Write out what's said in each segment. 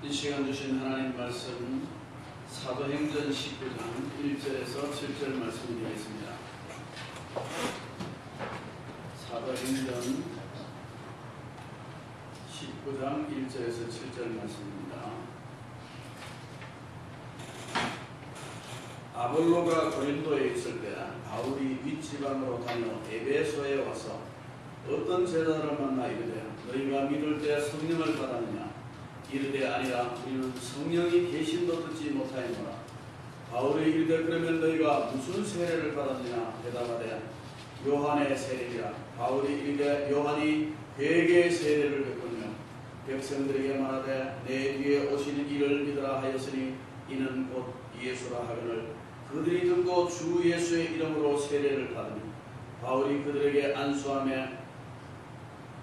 이 시간 주신 하나님 말씀 사도행전 19장 1절에서 7절 말씀드리겠습니다. 사도행전 19장 1절에서 7절 말씀입니다. 아볼로가 고린도에 있을 때 바울이 윗지방으로 다녀 에베소에 와서 어떤 제자들을 만나 이르되 너희가 믿을 때 성령을 받았느냐? 이르되 아니라 우리는 성령이 계신도 듣지 못하였노라. 바울이 이르되 그러면 너희가 무슨 세례를 받았느냐? 대답하되 요한의 세례이라. 바울이 이르되 요한이 회개의 세례를 베푸며 백성들에게 말하되 내 뒤에 오시는 이를 믿으라 하였으니 이는 곧 예수라 하거늘 그들이 듣고 주 예수의 이름으로 세례를 받으니 바울이 그들에게 안수하며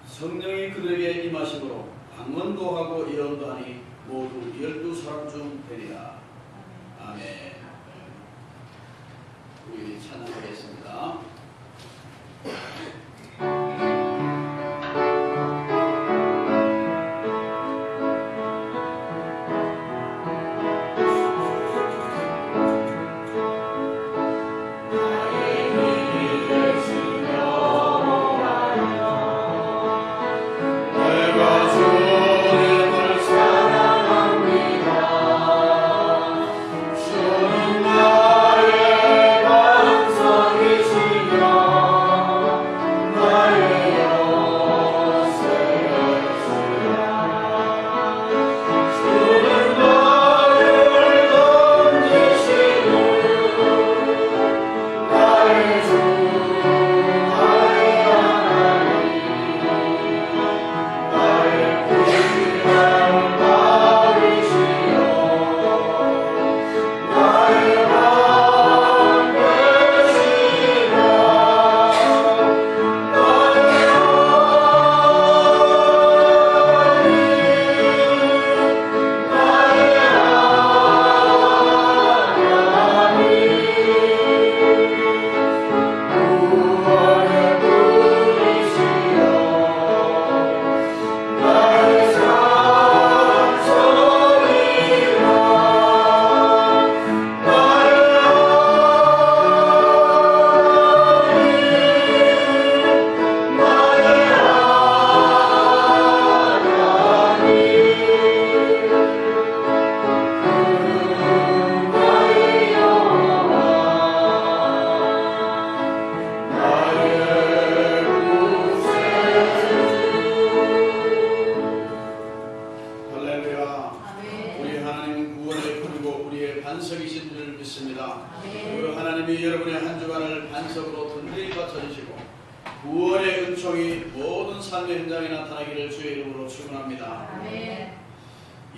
성령이 그들에게 임하심으로 방언도 하고 예언도 하니 모두 12사람 중 되리라. 아멘. 우리 찬양하겠습니다.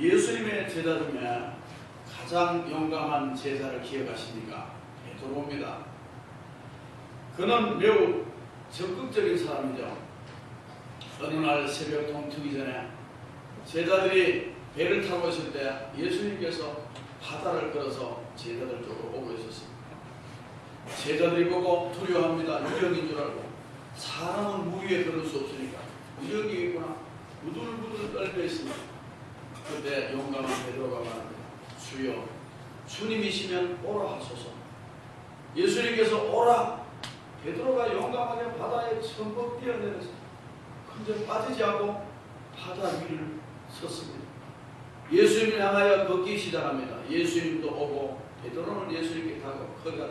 예수님의 제자 중에 가장 용감한 제자를 기억하십니까? 베드로입니다. 그는 매우 적극적인 사람이죠. 어느 날 새벽 동트기 전에 제자들이 배를 타고 있을 때 예수님께서 바다를 걸어서 제자들 쪽으로 오고 있었습니다. 제자들이 보고 두려워합니다. 유령인 줄 알고. 사람은 물 위에 걸을 수 없으니까 유령이겠구나. 우들부들 떨려 있습니다. 그때 용감한 베드로가 말합니다. 주여, 주님이시면 오라 하소서. 예수님께서 오라. 베드로가 용감하게 바다에 첨벙 뛰어내려서 근데 빠지지 않고 바다 위를 섰습니다. 예수님을 향하여 걷기 시작합니다. 예수님도 오고 베드로는 예수님께 가고 거기가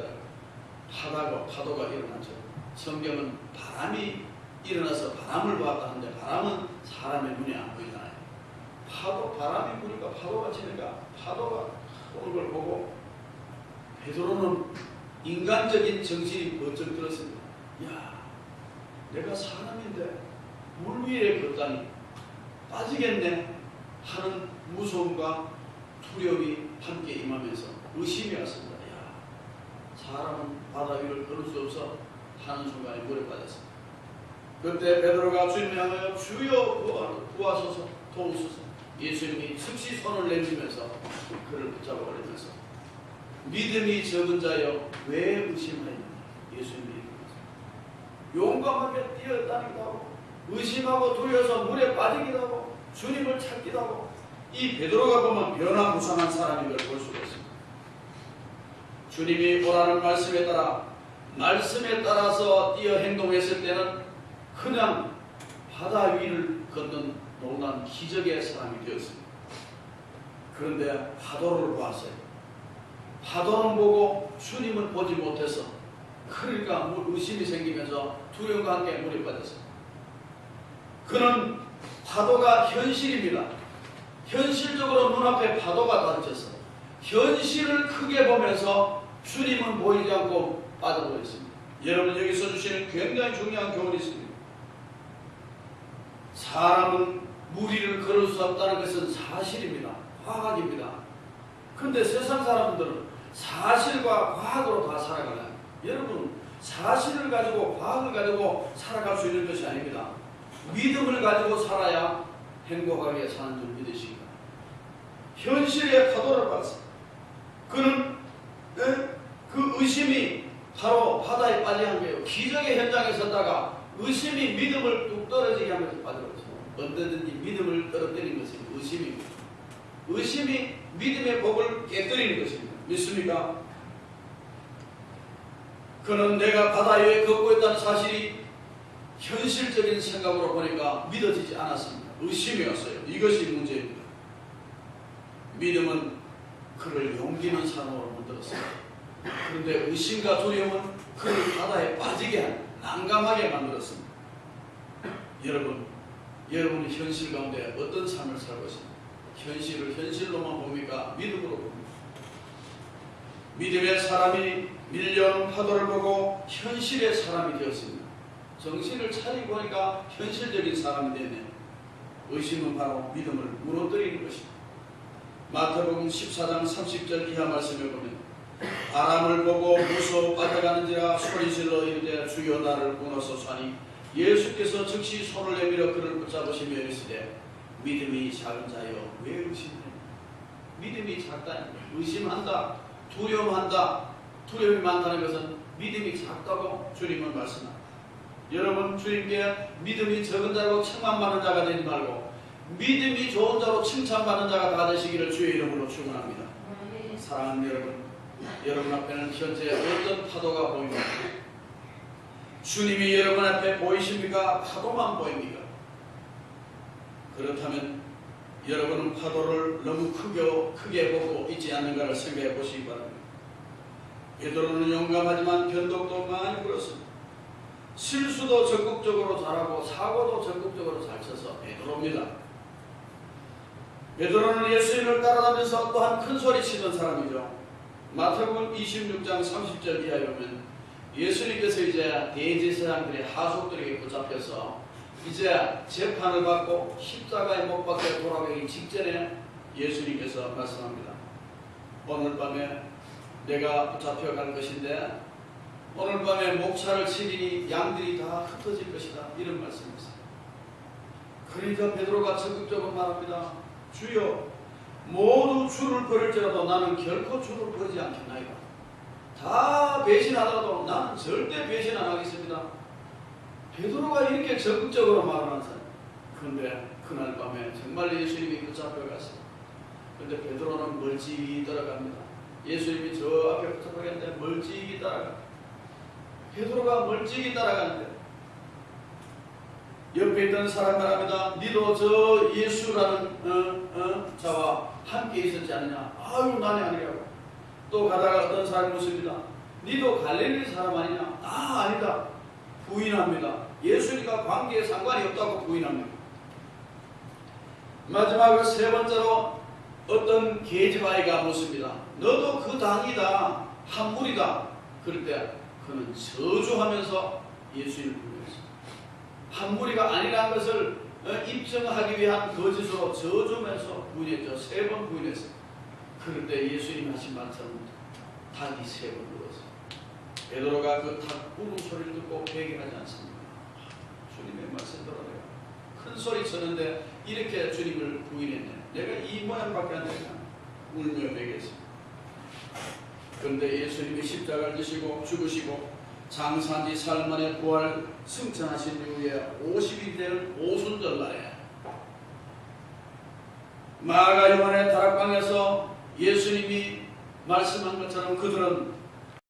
파도가 일어나죠. 성경은 바람이 일어나서 바람을 보았다는데 바람은 사람의 눈에 안 보이잖아요. 바람이 부니까 파도가 치니까 파도가 오는 걸 보고 베드로는 인간적인 정신이 번쩍 들었습니다. 야, 내가 사람인데 물 위에 걷다니 빠지겠네 하는 무서움과 두려움이 함께 임하면서 의심이 왔습니다. 야, 사람은 바다 위를 걸을 수 없어 하는 순간에 물에 빠졌습니다. 그때 베드로가 주님을 향하여 주여 구하소서 도우소서. 예수님이 즉시 손을 내밀면서 그를 붙잡아 버리면서 믿음이 적은 자여 왜 의심하느냐. 예수님이 용감하게 뛰어다니기도 하고 의심하고 두려워서 물에 빠지기도 하고 주님을 찾기도 하고 이 베드로가 보면 변화무쌍한 사람인 걸 볼 수가 있습니다. 주님이 오라는 말씀에 따라서 뛰어 행동했을 때는 그냥 바다 위를 걷는 놀라운 기적의 사람이 되었습니다. 그런데 파도를 보았어요. 파도는 보고 주님을 보지 못해서, 그러니까 의심이 생기면서 두려움과 함께 물에 빠졌어요. 그는 파도가 현실입니다. 현실적으로 눈앞에 파도가 닥쳐서 현실을 크게 보면서 주님은 보이지 않고 빠져버렸습니다. 여러분, 여기서 주시는 굉장히 중요한 교훈이 있습니다. 사람은 물 위를 걸을 수 없다는 것은 사실입니다. 과학입니다. 그런데 세상 사람들은 사실과 과학으로 다 살아가나요? 여러분, 사실을 가지고 과학을 가지고 살아갈 수 있는 것이 아닙니다. 믿음을 가지고 살아야 행복하게 사는 줄 믿으시기 바랍니다. 현실의 파도를 봤어요. 그는 그 의심이 바로 바다에 빠지게 한 거예요. 기적의 현장에 섰다가 의심이 믿음을 뚝 떨어지게 하면서 빠져버렸어요. 언제든지 믿음을 떨어뜨리는 것은 의심입니다. 의심이 믿음의 복을 깨뜨리는 것입니다. 믿습니까? 그는 내가 바다 위에 걷고 있다는 사실이 현실적인 생각으로 보니까 믿어지지 않았습니다. 의심이 왔어요. 이것이 문제입니다. 믿음은 그를 용기 있는 사람으로 만들었습니다. 그런데 의심과 두려움은 그를 바다에 빠지게 한, 난감하게 만들었습니다. 여러분이 현실 가운데 어떤 삶을 살고 있습니까? 현실을 현실로만 봅니까? 믿음으로 봅니까? 믿음의 사람이 밀려오는 파도를 보고 현실의 사람이 되었습니다. 정신을 차리고 보니까 현실적인 사람이 되네. 의심은 바로 믿음을 무너뜨리는 것입니다. 마태복음 14장 30절 이하 말씀에 보면 바람을 보고 무서워 빠져가는지라 소리질러 이르되 주여 나를 구원하소서하니 예수께서 즉시 손을 내밀어 그를 붙잡으시며 이르시되 믿음이 작은 자여 왜 의심하냐. 믿음이 작다, 의심한다, 두려움한다. 두려움이 많다는 것은 믿음이 작다고 주님은 말씀합니다. 여러분, 주님께 믿음이 적은 자로 칭찬받는 자가 되지 말고 믿음이 좋은 자로 칭찬받는 자가 다 되시기를 주의 이름으로 축원합니다. 사랑하는 여러분 앞에는 현재 어떤 파도가 보입니까? 주님이 여러분 앞에 보이십니까? 파도만 보입니까? 그렇다면 여러분은 파도를 너무 크게 보고 있지 않는가를 생각해 보시기 바랍니다. 베드로는 용감하지만 변덕도 많이 부렸습니다. 실수도 적극적으로 잘하고 사고도 적극적으로 잘 쳐서 베드로입니다. 베드로는 예수님을 따라다니면서 또한 큰 소리 치던 사람이죠. 마태복음 26장 30절 이하에 보면 예수님께서 이제 대제사장들의 하속들에게 붙잡혀서 이제 재판을 받고 십자가에 못 박혀 돌아가기 직전에 예수님께서 말씀합니다. 오늘 밤에 내가 붙잡혀갈 것인데 오늘 밤에 목차를 치리니 양들이 다 흩어질 것이다. 이런 말씀이었어요. 그러니까 베드로가 적극적으로 말합니다. 주여, 모두 주를 버릴지라도 나는 결코 주를 버리지 않겠나이다. 다 배신하더라도 나는 절대 배신 안 하겠습니다. 베드로가 이렇게 적극적으로 말하는 사람. 그런데 그날 밤에 정말 예수님이 붙잡혀갔어요. 그런데 베드로는 멀찍이 따라갑니다. 예수님이 저 앞에 붙잡혀갔는데 멀찍이 따라갑니다. 베드로가 멀찍이 따라가는데 옆에 있던 사람 말합니다. 니도 저 예수라는 자와 함께 있었지 않느냐? 아유, 나는 아니라고. 또 가다가 어떤 사람이 묻습니다. 니도 갈릴리 사람 아니냐? 아, 아니다. 부인합니다. 예수님과 관계에 상관이 없다고 부인합니다. 마지막으로 세 번째로 어떤 계집아이가 묻습니다. 너도 그 당이다. 한물이다. 그럴 때 그는 저주하면서 예수님을 부인했습니다. 한무리가 아니라는 것을 입증하기 위한 거짓으로 저주면서 부인했죠. 3번 부인했어요. 그럴 때 예수님이 하신 말처럼 닭이 3번 울었어요. 베드로가 그 닭 우는 소리를 듣고 회개하지 않습니다. 주님의 말씀 들어요. 큰 소리 쳤는데 이렇게 주님을 부인했네. 내가 이 모양밖에 안 되냐. 울며 회개했습니다. 그런데 예수님이 십자가를 지시고 죽으시고 장사한 지 사흘 만에 부활 승천하신 이후에 50이 될 오순절날에 마가 요한의 다락방에서 예수님이 말씀한 것처럼 그들은